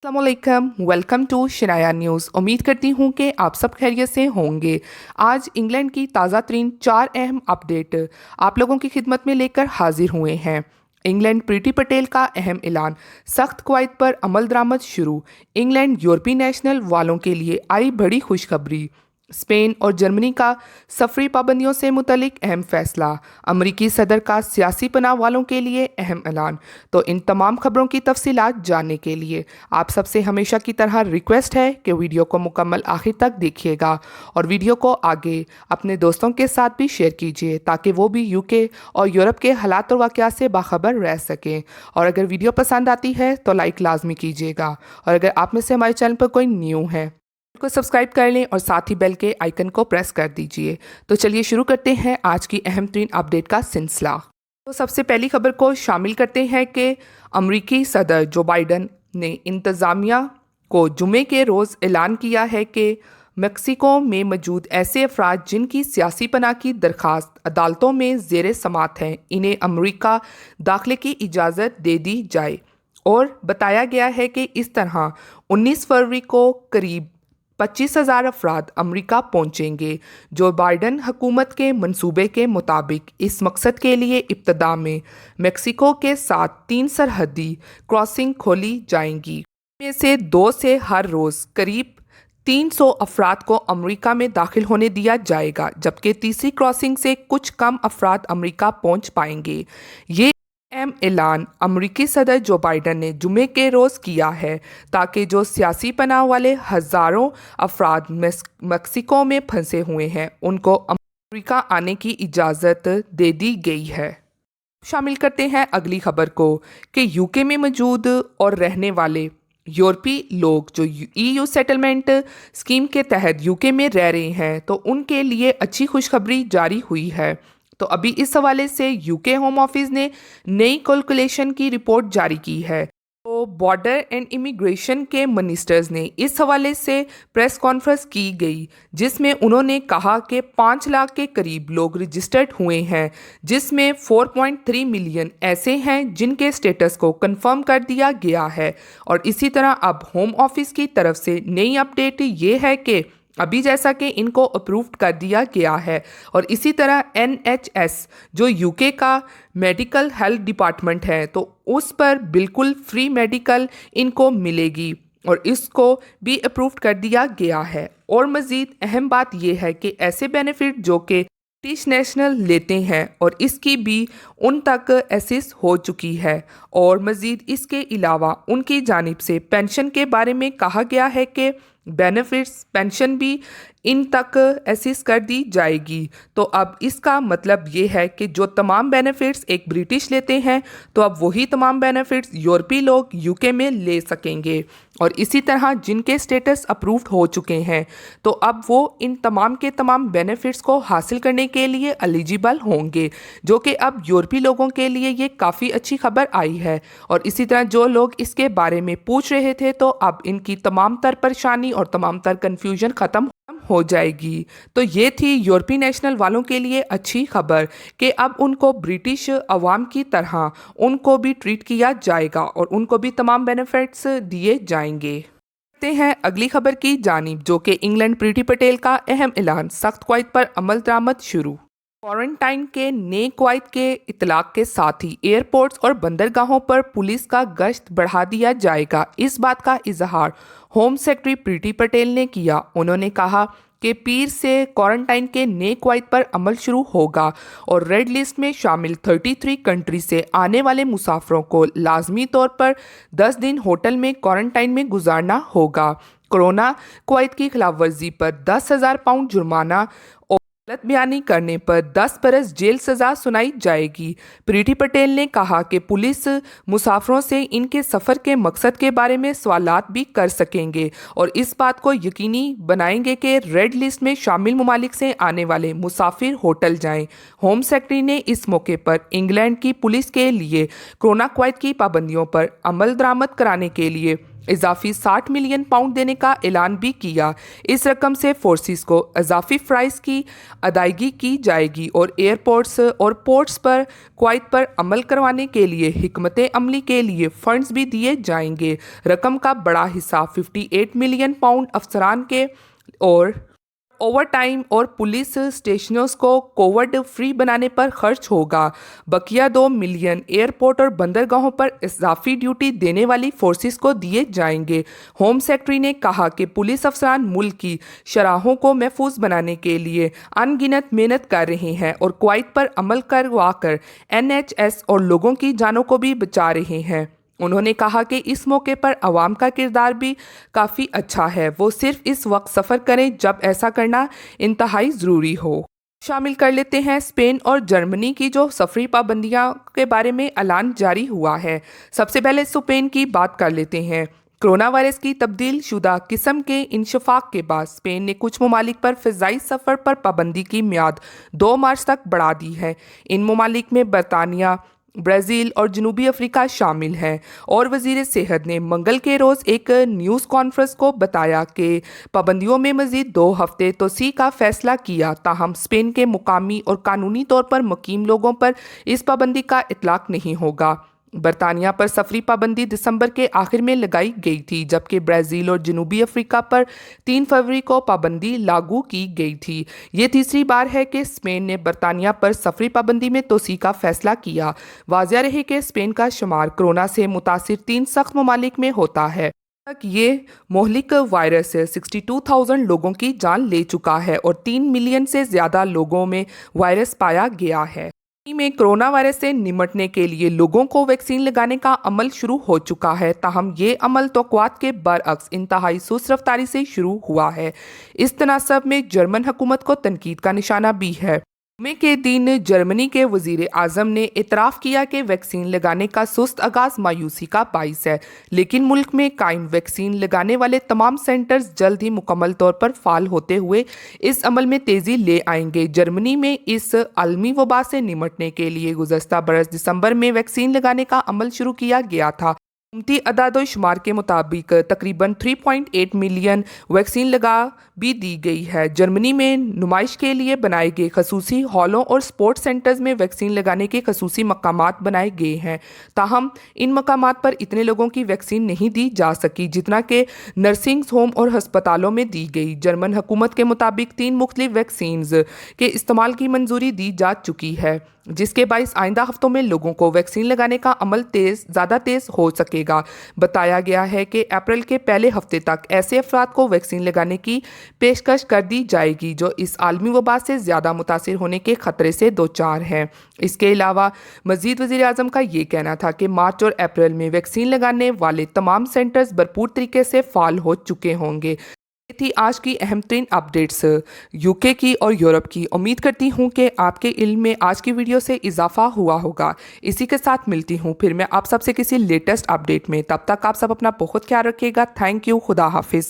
अस्सलामुअलैकुम, welcome to Shanaya news. उम्मीद करती हूँ कि आप सब खैरियत से होंगे। आज इंग्लैंड की ताज़ा तरीन 4 अहम अपडेट आप लोगों की खिदमत में लेकर हाजिर हुए हैं। इंग्लैंड प्रीति पटेल का अहम ऐलान, सख्त कवायद पर अमल दरामद शुरू। इंग्लैंड यूरोपीय नेशनल वालों के लिए आई बड़ी खुशखबरी। स्पेन और जर्मनी का सफरी पाबंदियों से मुतलिक अहम फैसला। अमरीकी सदर का सियासी पनाह वालों के लिए अहम ऐलान। तो इन तमाम खबरों की तफसीलात जानने के लिए आप सबसे हमेशा की तरह रिक्वेस्ट है कि वीडियो को मुकम्मल आखिर तक देखिएगा और वीडियो को आगे अपने दोस्तों के साथ भी शेयर कीजिए ताकि वो भी यूके और यूरोप के हालात और वाक़यात से बाखबर रह सकें। और अगर वीडियो पसंद आती है तो लाइक लाजमी कीजिएगा और अगर आप में से हमारे चैनल पर कोई न्यू है को सब्सक्राइब कर लें और साथ ही बेल के आइकन को प्रेस कर दीजिए। तो चलिए शुरू करते हैं आज की अहम तरीन अपडेट का सिलसिला। तो सबसे पहली खबर को शामिल करते हैं कि अमरीकी सदर जो बाइडन ने इंतज़ामिया को जुमे के रोज़ ऐलान किया है कि मेक्सिको में मौजूद ऐसे अफराद जिनकी सियासी पनाह की दरख्वास्त अदालतों में ज़ेर समात हैं, इन्हें अमरीका दाखिले की इजाज़त दे दी जाए। और बताया गया है कि इस तरह 19 फरवरी को करीब 25,000 अफराद अमरीका पहुंचेंगे। जो बाइडन हुकूमत के मंसूबे के मुताबिक इस मकसद के लिए इब्तदा में मेक्सिको के साथ 3 सरहदी क्रॉसिंग खोली जाएंगी। इनमें से 2 से हर रोज़ करीब 300 अफराद को अमरीका में दाखिल होने दिया जाएगा, जबकि तीसरी क्रॉसिंग से कुछ कम अफराद अमरीका पहुंच पाएंगे। ये अहम ऐलान अमरीकी सदर जो बाइडन ने जुमे के रोज़ किया है ताकि जो सियासी पनाह वाले हज़ारों अफराद मेक्सिको में फंसे हुए हैं उनको अमरीका आने की इजाज़त दे दी गई है। शामिल करते हैं अगली खबर को कि यूके में मौजूद और रहने वाले यूरोपीय लोग जो ईयू सेटलमेंट स्कीम के तहत यूके में रह रहे हैं तो उनके लिए अच्छी खुशखबरी जारी हुई है। तो अभी इस हवाले से यूके होम ऑफिस ने नई कैलकुलेशन की रिपोर्ट जारी की है। तो बॉर्डर एंड इमिग्रेशन के मिनिस्टर्स ने इस हवाले से प्रेस कॉन्फ्रेंस की गई जिसमें उन्होंने कहा कि 5 लाख के करीब लोग रजिस्टर्ड हुए हैं, जिसमें 4.3 मिलियन ऐसे हैं जिनके स्टेटस को कंफर्म कर दिया गया है। और इसी तरह अब होम ऑफिस की तरफ से नई अपडेट ये है कि अभी जैसा कि इनको अप्रूव्ड कर दिया गया है और इसी तरह NHS जो यूके का मेडिकल हेल्थ डिपार्टमेंट है तो उस पर बिल्कुल फ्री मेडिकल इनको मिलेगी और इसको भी अप्रूव्ड कर दिया गया है। और मज़ीद अहम बात यह है कि ऐसे बेनिफिट जो कि ब्रिटिश नेशनल लेते हैं और इसकी भी उन तक एसेस हो चुकी है। और मज़ीद इसके अलावा उनकी जानिब से पेंशन के बारे में कहा गया है कि बेनिफिट्स पेंशन भी इन तक एसेस कर दी जाएगी। तो अब इसका मतलब ये है कि जो तमाम बेनिफिट्स एक ब्रिटिश लेते हैं तो अब वही तमाम बेनिफिट्स यूरोपीय लोग यूके में ले सकेंगे। और इसी तरह जिनके स्टेटस अप्रूव्ड हो चुके हैं तो अब वो इन तमाम के तमाम बेनिफिट्स को हासिल करने के लिए एलिजिबल होंगे, जो कि अब यूरोपीय लोगों के लिए ये काफ़ी अच्छी खबर आई है। और इसी तरह जो लोग इसके बारे में पूछ रहे थे तो अब इनकी तमाम तर परेशानी और तमाम तर कन्फ्यूजन ख़त्म हो जाएगी। तो ये थी यूरोपीय नेशनल वालों के लिए अच्छी खबर कि अब उनको ब्रिटिश अवाम की तरह उनको भी ट्रीट किया जाएगा और उनको भी तमाम बेनिफिट्स दिए जाएंगे। देखते हैं अगली खबर की जानिब जो कि इंग्लैंड प्रीति पटेल का अहम ऐलान, सख्त कवायद पर अमल दरामद शुरू। क्वारंटाइन के नए कवायद के इतलाक के साथ ही एयरपोर्ट्स और बंदरगाहों पर पुलिस का गश्त बढ़ा दिया जाएगा। इस बात का इजहार होम सेक्रेटरी प्रीति पटेल ने किया। उन्होंने कहा कि पीर से क्वारंटाइन के नए कवायद पर अमल शुरू होगा और रेड लिस्ट में शामिल 33 कंट्री से आने वाले मुसाफिरों को लाजमी तौर पर 10 दिन होटल में क्वारंटाइन में गुजारना होगा। कोरोना कवायद की खिलाफ वर्जी पर 10,000 पाउंड जुर्माना और गलत बयानी करने पर 10 बरस जेल सज़ा सुनाई जाएगी। प्रीति पटेल ने कहा कि पुलिस मुसाफिरों से इनके सफ़र के मकसद के बारे में सवालात भी कर सकेंगे और इस बात को यकीनी बनाएंगे कि रेड लिस्ट में शामिल ममालिक से आने वाले मुसाफिर होटल जाएं। होम सेक्रेटरी ने इस मौके पर इंग्लैंड की पुलिस के लिए कोरोना कवायद की पाबंदियों पर अमल दरामद कराने के लिए इजाफी 60 मिलियन पाउंड देने का ऐलान भी किया। इस रकम से फोर्सेस को इजाफी प्राइस की अदायगी की जाएगी और एयरपोर्ट्स और पोर्ट्स पर क्वाइट पर अमल करवाने के लिए हिकमत अमली के लिए फंड्स भी दिए जाएंगे। रकम का बड़ा हिस्सा 58 मिलियन पाउंड अफसरान के और ओवर टाइम और पुलिस स्टेशनों को कोविड फ्री बनाने पर खर्च होगा। बकिया 2 मिलियन एयरपोर्ट और बंदरगाहों पर इजाफी ड्यूटी देने वाली फोर्सेस को दिए जाएंगे। होम सेक्रेटरी ने कहा कि पुलिस अफसरान मुल्क की शराहों को महफूज बनाने के लिए अनगिनत मेहनत कर रहे हैं और क्वाइट पर अमल करवाकर NHS और लोगों की जानों को भी बचा रहे हैं। उन्होंने कहा कि इस मौके पर अवाम का किरदार भी काफ़ी अच्छा है। वो सिर्फ इस वक्त सफ़र करें जब ऐसा करना इंतहाई ज़रूरी हो। शामिल कर लेते हैं स्पेन और जर्मनी की जो सफरी पाबंदियां के बारे में ऐलान जारी हुआ है। सबसे पहले स्पेन की बात कर लेते हैं। कोरोना वायरस की तब्दील शुदा किस्म के इंशफाक के बाद स्पेन ने कुछ ममालिक पर फ़िज़ाई सफ़र पर पाबंदी की मियाद 2 मार्च तक बढ़ा दी है। इन ममालिक में बरतानिया, ब्राज़ील और जनूबी अफ्रीका शामिल हैं। और वज़ीर सेहत ने मंगल के रोज़ एक न्यूज़ कॉन्फ्रेंस को बताया कि पाबंदियों में मज़ीद 2 हफ्ते तोसी का फ़ैसला किया। ताहम स्पेन के मुकामी और कानूनी तौर पर मुकीम लोगों पर इस पाबंदी का इतलाक़ नहीं होगा। बरतानिया पर सफरी पाबंदी दिसंबर के आखिर में लगाई गई थी, जबकि ब्राज़ील और जनूबी अफ्रीका पर 3 फरवरी को पाबंदी लागू की गई थी। ये तीसरी बार है कि स्पेन ने बरतानिया पर सफरी पाबंदी में तोसी का फैसला किया। वाज़िह रहे कि स्पेन का शुमार कोरोना से मुतासिर 3 सख्त ममालिक में होता है। तक ये मोहलिक वायरस 62,000 लोगों की जान ले चुका है और 3 मिलियन से ज़्यादा लोगों में वायरस पाया गया है। में कोरोना वायरस से निपटने के लिए लोगों को वैक्सीन लगाने का अमल शुरू हो चुका है। ताहम ये अमल तौक़्क़ात के बरअक्स इंतहाई सुस्त रफ्तारी से शुरू हुआ है। इस तनासब में जर्मन हुकूमत को तनकीद का निशाना भी है। जुमे के दिन जर्मनी के वज़ीर आज़म ने इतराफ़ किया कि वैक्सीन लगाने का सुस्त आगाज़ मायूसी का बाइस है, लेकिन मुल्क में कायम वैक्सीन लगाने वाले तमाम सेंटर्स जल्द ही मुकम्मल तौर पर फ़ाल होते हुए इस अमल में तेज़ी ले आएंगे। जर्मनी में इस आलमी वबा से निपटने के लिए गुज़श्ता बरस दिसंबर में वैक्सीन लगाने का अमल शुरू किया गया था। हुकूमती अदाद-ओ-शुमार के मुताबिक तकरीबन 3.8 मिलियन वैक्सीन लगा भी दी गई है। जर्मनी में नुमाइश के लिए बनाए गए खसूसी हॉलों और स्पोर्ट्स सेंटर्स में वैक्सीन लगाने के खसूसी मकामात बनाए गए हैं। ताहम इन मकामात पर इतने लोगों की वैक्सीन नहीं दी जा सकी जितना कि नर्सिंग होम और हस्पतालों में दी गई। जर्मन हुकूमत के मुताबिक 3 मुख्तलिफ वैक्सीन्स के इस्तेमाल की मंजूरी दी जा चुकी है, जिसके बाइस आइंदा हफ्तों में लोगों को वैक्सीन लगाने का अमल ज़्यादा तेज़ हो सकेगा। बताया गया है कि अप्रैल के पहले हफ्ते तक ऐसे अफराद को वैक्सीन लगाने की पेशकश कर दी जाएगी जो इस आलमी वबा से ज़्यादा मुतासिर होने के खतरे से दोचार हैं। इसके अलावा मज़ीद वज़ीर आज़म का ये कहना था कि मार्च और अप्रैल में वैक्सीन लगाने वाले तमाम सेंटर्स भरपूर तरीके से फ़ाल हो चुके होंगे। ये थी आज की अहम तरीन अपडेट्स यूके की और यूरोप की। उम्मीद करती हूँ कि आपके इल्म में आज की वीडियो से इजाफा हुआ होगा। इसी के साथ मिलती हूँ फिर मैं आप सबसे किसी लेटेस्ट अपडेट में। तब तक आप सब अपना बहुत ख्याल रखिएगा। Thank you. खुदा हाफिज़।